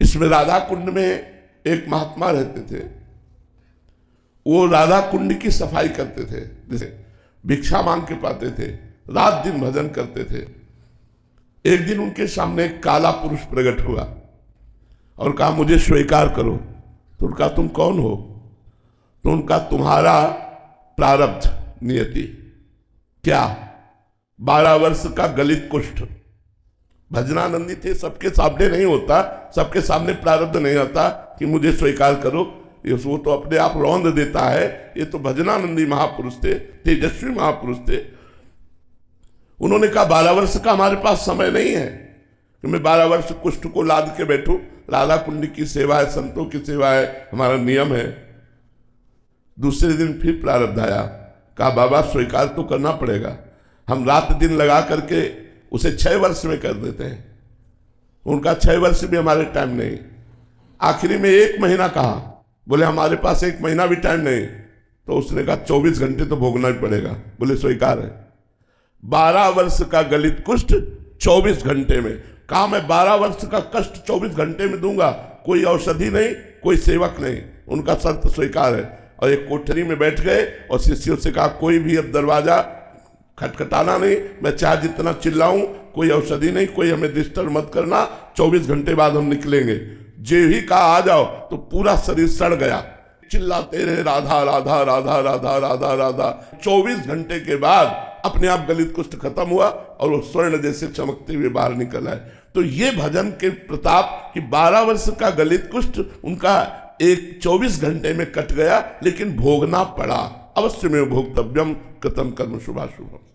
इसमें राधा कुंड में एक महात्मा रहते थे। वो राधा कुंड की सफाई करते थे, जैसे भिक्षा मांग के पाते थे, रात दिन भजन करते थे। एक दिन उनके सामने एक काला पुरुष प्रकट हुआ और कहा मुझे स्वीकार करो। तो उनका तुम कौन हो? तो उनका तुम्हारा प्रारब्ध नियति क्या? 12 वर्ष का गलित कुष्ठ। भजनानंदी थे, सबके सामने नहीं होता, सबके सामने प्रारब्ध नहीं आता कि मुझे स्वीकार करो। वो तो अपने आप रौंद देता है। ये तो भजनानंदी महापुरुष थे, तेजस्वी महापुरुष थे। उन्होंने कहा 12 वर्ष का हमारे पास समय नहीं है कि मैं 12 वर्ष कुष्ठ को लाद के बैठूं। राधा कुंड की सेवा है, संतों की सेवा है, हमारा नियम है। दूसरे दिन फिर प्रारब्ध आया। कहा बाबा स्वीकार तो करना पड़ेगा, हम रात दिन लगा करके उसे 6 वर्ष में कर देते हैं। उनका 6 वर्ष भी हमारे टाइम नहीं। आखिरी में 1 महीना कहा, बोले हमारे पास 1 महीना भी टाइम नहीं। तो उसने कहा 24 घंटे तो भोगना ही पड़ेगा। बोले स्वीकार है। 12 वर्ष का गलित कुष्ठ 24 घंटे में। कहा मैं 12 वर्ष का कष्ट 24 घंटे में दूंगा, कोई औषधि नहीं, कोई सेवक नहीं। उनका शर्त स्वीकार है। और एक कोठरी में बैठ गए और शिष्यों से कहा कोई भी अब दरवाजा खटखटाना नहीं, मैं चाहे जितना चिल्लाऊं, कोई औषधि नहीं, कोई हमें डिस्टर्ब मत करना, 24 घंटे बाद हम निकलेंगे। जे ही कहा आ जाओ तो पूरा शरीर सड़ गया, चिल्लाते रहे राधा राधा राधा राधा राधा राधा। 24 घंटे के बाद अपने आप गलित कुष्ठ खत्म हुआ और वो स्वर्ण जैसे चमकते हुए बाहर निकल आए। तो ये भजन के प्रताप कि 12 वर्ष का गलित कुष्ठ उनका 24 घंटे में कट गया, लेकिन भोगना पड़ा। अवश्य में भोक्तव्यम कृतम कर्म शुभाशुभम।